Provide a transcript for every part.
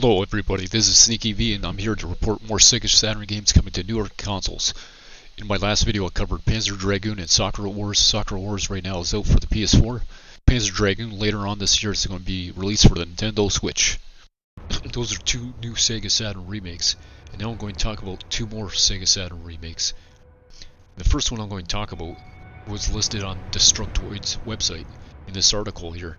Hello everybody, this is Sneaky V and I'm here to report more Sega Saturn games coming to newer consoles. In my last video I covered Panzer Dragoon and Soccer Wars. Soccer Wars right now is out for the PS4. Panzer Dragoon later on this year is going to be released for the Nintendo Switch. Those are two new Sega Saturn remakes, and now I'm going to talk about two more Sega Saturn remakes. The first one I'm going to talk about was listed on Destructoid's website in this article here.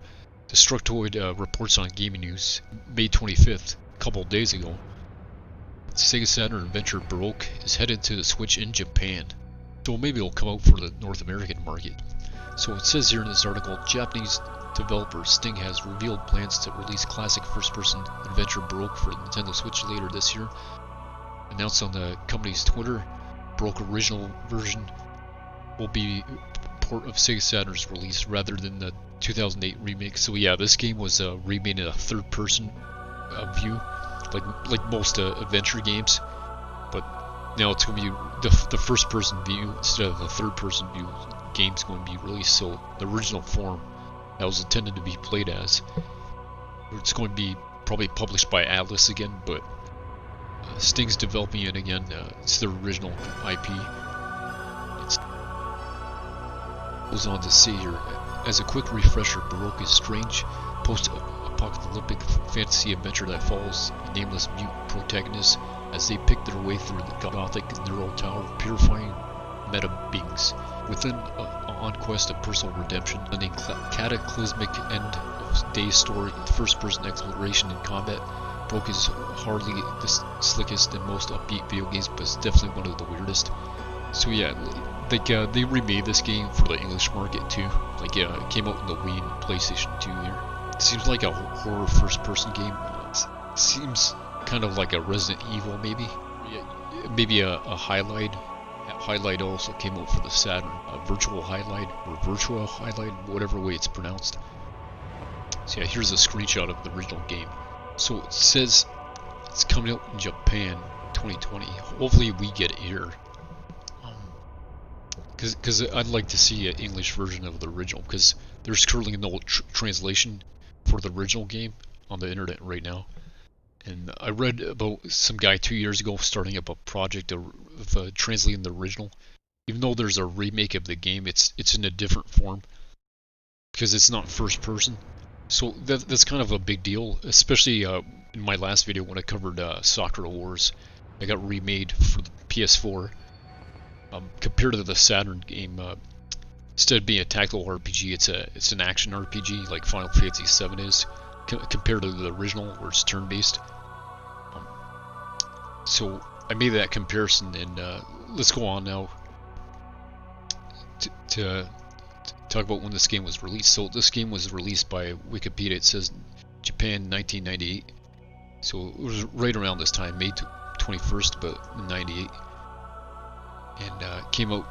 Destructoid reports on Gaming News, May 25th, a couple of days ago. Sega Saturn Adventure Baroque is headed to the Switch in Japan, so maybe it'll come out for the North American market. So it says here in this article, Japanese developer Sting has revealed plans to release classic first-person Adventure Baroque for the Nintendo Switch later this year. Announced on the company's Twitter, Baroque original version will be a port of Sega Saturn's release rather than the 2008 remake. So yeah, this game was remade in a third-person view, like most adventure games, but now it's going to be the first-person view instead of the third-person view. Game's going to be released, so the original form that was intended to be played as, it's going to be probably published by Atlas again, but Sting's developing it again. It's their original IP. It goes on to say here, as a quick refresher, Baroque is strange, post-apocalyptic fantasy adventure that follows nameless mute protagonists as they pick their way through the gothic neural tower, purifying meta beings. Within on quest of personal redemption, and a cataclysmic end of day's story, first-person exploration and combat, Baroque is hardly the slickest and most upbeat video games, but it's definitely one of the weirdest. So yeah, they remade this game for the English market too. It came out in the Wii and PlayStation 2 here. It seems like a horror first-person game. It seems kind of like a Resident Evil, maybe. Yeah, maybe a Highlight. Highlight also came out for the Saturn. Virtual Highlight or Virtua Highlight, whatever way it's pronounced. So yeah, here's a screenshot of the original game. So it says it's coming out in Japan 2020. Hopefully we get it here. Because I'd like to see an English version of the original, because there's currently no translation for the original game on the internet right now. And I read about some guy 2 years ago starting up a project of translating the original. Even though there's a remake of the game, it's in a different form, because it's not first person. So that's kind of a big deal, especially in my last video when I covered Soccer Wars. I got remade for the PS4. Compared to the Saturn game, instead of being a tactical RPG, it's an action RPG like Final Fantasy VII is, compared to the original where it's turn-based. So I made that comparison, and let's go on now to talk about when this game was released. So this game was released by Wikipedia. It says Japan 1998. So it was right around this time, May 21st, but 98. And came out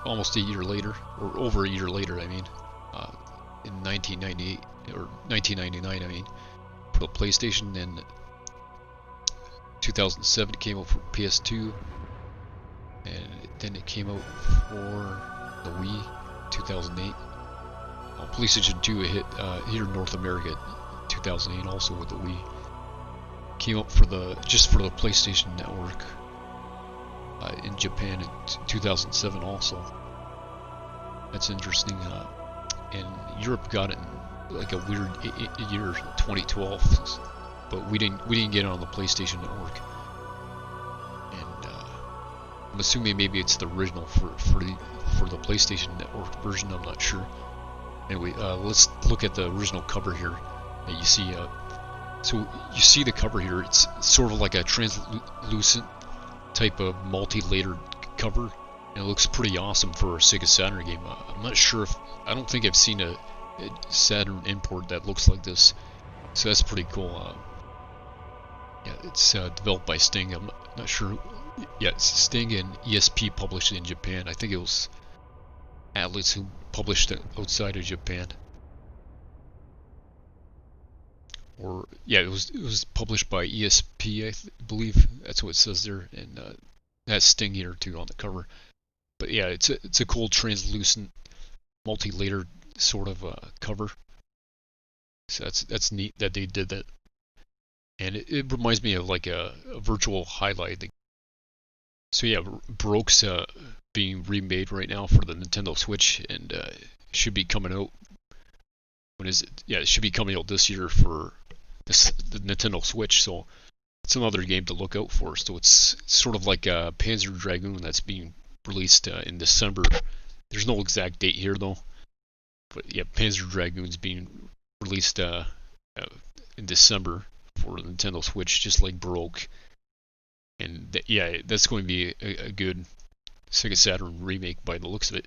almost a year later, or over a year later, I mean, in 1998, or 1999, I mean, for the PlayStation. And 2007 it came out for PS2, and then it came out for the Wii, 2008. PlayStation 2 it hit here in North America in 2008 also with the Wii. Came out for just for the PlayStation Network. In Japan in 2007 also. That's interesting. And Europe got it in like a weird year, 2012, but we didn't get it on the PlayStation Network. And I'm assuming maybe it's the original for the PlayStation Network version. I'm not sure. Anyway, let's look at the original cover here. You see, so you see the cover here. It's sort of like a translucent type of multi-layered cover, and it looks pretty awesome for a Sega Saturn game. I'm not sure if I don't think I've seen a Saturn import that looks like this, so that's pretty cool. Yeah, it's developed by Sting. I'm not sure. Yeah, it's Sting and ESP published it in Japan. I think it was Atlas who published it outside of Japan. Or yeah, it was published by ESP, I believe. That's what it says there, and has Sting here too on the cover. But yeah, it's a cool translucent, multi-layered sort of cover. So that's neat that they did that. and it reminds me of like a virtual highlight. So yeah, Baroque's being remade right now for the Nintendo Switch, and should be coming out. When is it? Yeah, it should be coming out this year for the Nintendo Switch. So it's another game to look out for. So it's sort of like a Panzer Dragoon that's being released in December. There's no exact date here though, but yeah, Panzer Dragoon's being released in December for the Nintendo Switch, just like Baroque. And yeah, that's going to be a good Sega Saturn remake by the looks of it.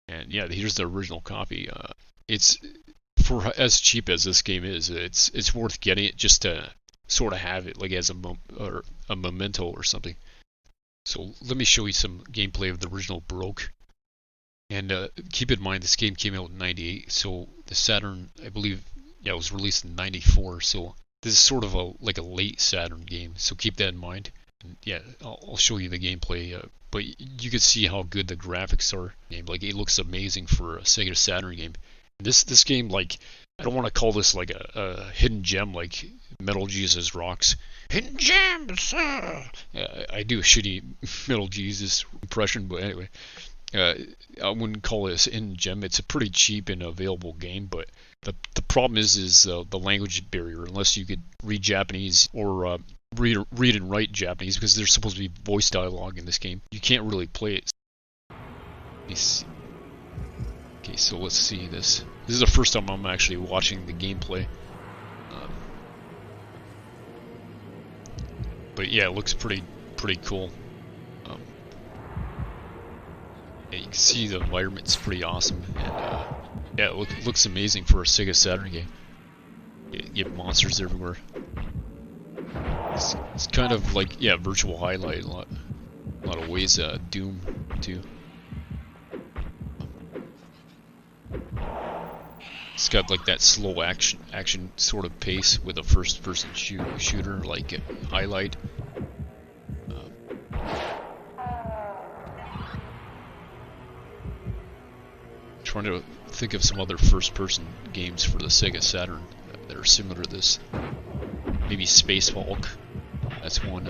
And yeah, here's the original copy. It's for as cheap as this game is, it's worth getting it just to sort of have it like as a memento or something. So let me show you some gameplay of the original Baroque. And keep in mind this game came out in '98, so the Saturn, I believe, yeah, it was released in '94. So this is sort of like a late Saturn game. So keep that in mind. And yeah, I'll show you the gameplay. But you can see how good the graphics are. Like it looks amazing for a Sega Saturn game. This game, like, I don't want to call this like a hidden gem like Metal Jesus Rocks. Hidden gems! I do a shitty Metal Jesus impression, but anyway. I wouldn't call this hidden gem. It's a pretty cheap and available game, but the problem is the language barrier. Unless you could read Japanese or read and write Japanese, because there's supposed to be voice dialogue in this game, you can't really play it. Let me see. Okay, so let's see this. This is the first time I'm actually watching the gameplay. But yeah, it looks pretty cool. Yeah, you can see the environment's pretty awesome, and yeah, it looks amazing for a Sega Saturn game. You get monsters everywhere. It's kind of like, yeah, virtual highlight a lot of ways. Doom too. It's got like that slow action sort of pace with a first-person shooter like highlight. Trying to think of some other first-person games for the Sega Saturn that are similar to this. Maybe Space Hulk. That's one.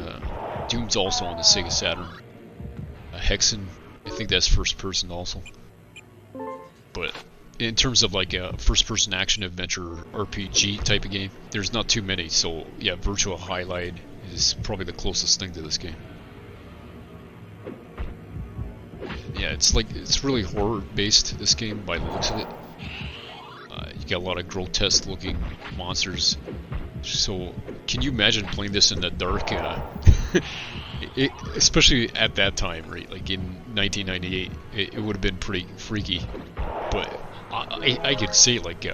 Doom's also on the Sega Saturn. Hexen, I think that's first-person also. But in terms of like a first-person action adventure RPG type of game, there's not too many. So yeah, Virtual Highlight is probably the closest thing to this game. Yeah, it's really horror based, this game, by the looks of it. You got a lot of grotesque looking monsters. So can you imagine playing this in the dark? Especially at that time, right? Like in 1998, it would have been pretty freaky. But I could say like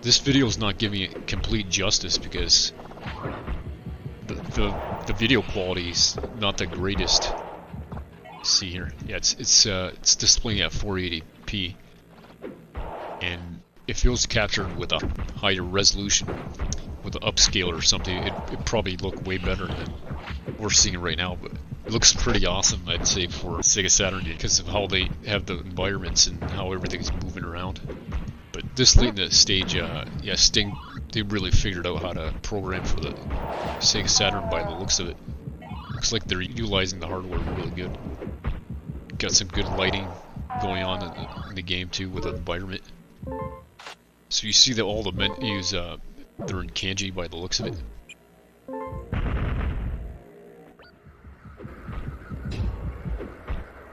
this video is not giving it complete justice, because the video quality is not the greatest. See here, yeah, it's displaying at 480p, and if it was captured with a higher resolution, with an upscaler or something, it'd probably look way better than we're seeing right now. But it looks pretty awesome, I'd say, for Sega Saturn, because of how they have the environments and how everything's moving around. But this late in the stage, yeah, Sting, they really figured out how to program for the Sega Saturn by the looks of it. Looks like they're utilizing the hardware really good. Got some good lighting going on in the game too, with the environment. So you see that all the menus, they're in kanji by the looks of it.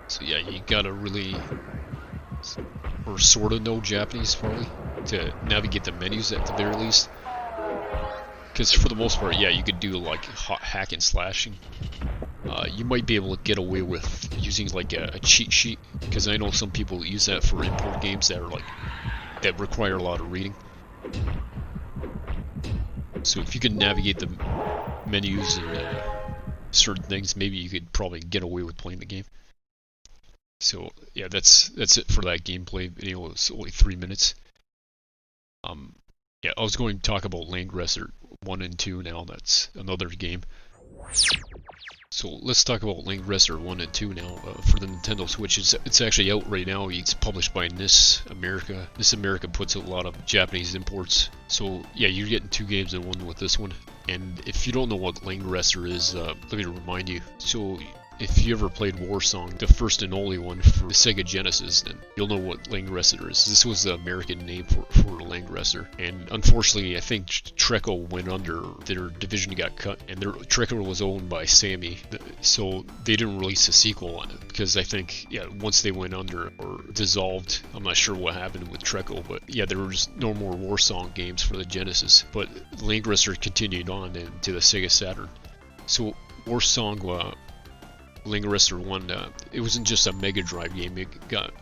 So yeah, you gotta really, or sort of know Japanese probably, to navigate the menus at the very least. Because for the most part, yeah, you could do like hack and slashing. You might be able to get away with using like a cheat sheet, because I know some people use that for import games that are that require a lot of reading. So if you can navigate the menus and certain things, maybe you could probably get away with playing the game. So yeah, that's it for that gameplay video. It's only 3 minutes. Yeah, I was going to talk about Langrisser 1 and 2 now. That's another game. So let's talk about Langrisser 1 and 2 now for the Nintendo Switch. It's actually out right now. It's published by NIS America. NIS America puts out a lot of Japanese imports. So yeah, you're getting 2 games in one with this one. And if you don't know what Langrisser is, let me remind you. So if you ever played Warsong, the first and only one for the Sega Genesis, then you'll know what Langrisser is. This was the American name for Langrisser. And unfortunately, I think Treco went under. Their division got cut, and Treco was owned by Sammy. So they didn't release a sequel on it because I think, yeah, once they went under or dissolved, I'm not sure what happened with Treco, but yeah, there was no more Warsong games for the Genesis. But Langrisser continued on into the Sega Saturn. So Warsong, Langrisser 1, it wasn't just a Mega Drive game, it got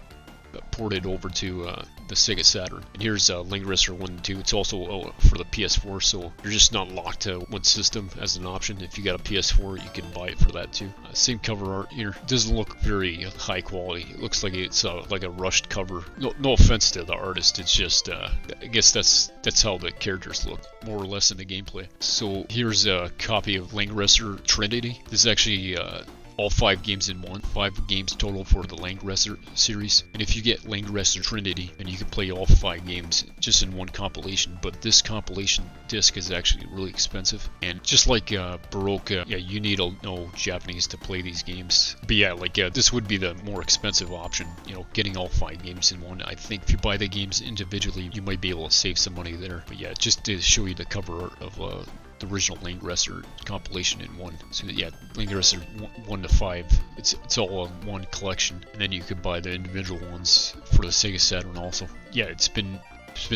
ported over to the Sega Saturn. And here's Langrisser 1 and 2. It's also for the PS4, so you're just not locked to one system as an option. If you got a PS4, you can buy it for that too. Same cover art here. It doesn't look very high quality. It looks like it's like a rushed cover. No offense to the artist, it's just I guess that's how the characters look, more or less, in the gameplay. So here's a copy of Langrisser Trinity. This is actually all 5 games in one. 5 games total for the Langrisser series. And if you get Langrisser Trinity, then you can play all 5 games just in one compilation. But this compilation disc is actually really expensive. And just like Baroque, yeah, you need to know Japanese to play these games. But yeah, like this would be the more expensive option, you know, getting all 5 games in one. I think if you buy the games individually, you might be able to save some money there. But yeah, just to show you the cover art of the original Langrisser compilation in one. So yeah, Langrisser 1 to 5, it's all in one collection, and then you could buy the individual ones for the Sega Saturn also. Yeah, it's been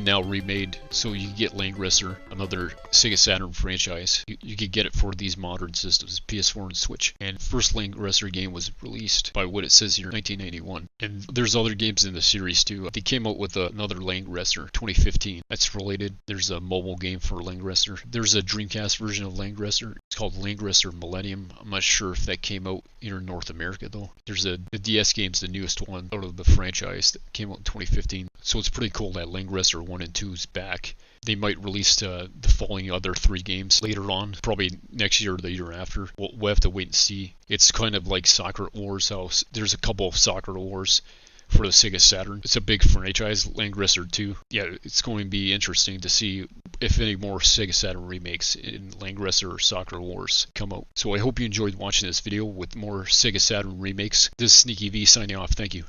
now remade, so you can get Langrisser, another Sega Saturn franchise. You could get it for these modern systems, PS4 and Switch. And first Langrisser game was released, by what it says here, 1991. And there's other games in the series too. They came out with another Langrisser, 2015. That's related. There's a mobile game for Langrisser. There's a Dreamcast version of Langrisser. It's called Langrisser Millennium. I'm not sure if that came out here in North America though. There's the DS game's the newest one out of the franchise that came out in 2015. So it's pretty cool that Langrisser 1 and 2 is back. They might release the following other 3 games later on, probably next year or the year after. We'll have to wait and see. It's kind of like Soccer Wars, how there's a couple of Soccer Wars for the Sega Saturn. It's a big franchise, Langrisser 2. Yeah, it's going to be interesting to see if any more Sega Saturn remakes in Langrisser or Soccer Wars come out. So I hope you enjoyed watching this video with more Sega Saturn remakes. This is Sneaky V signing off. Thank you.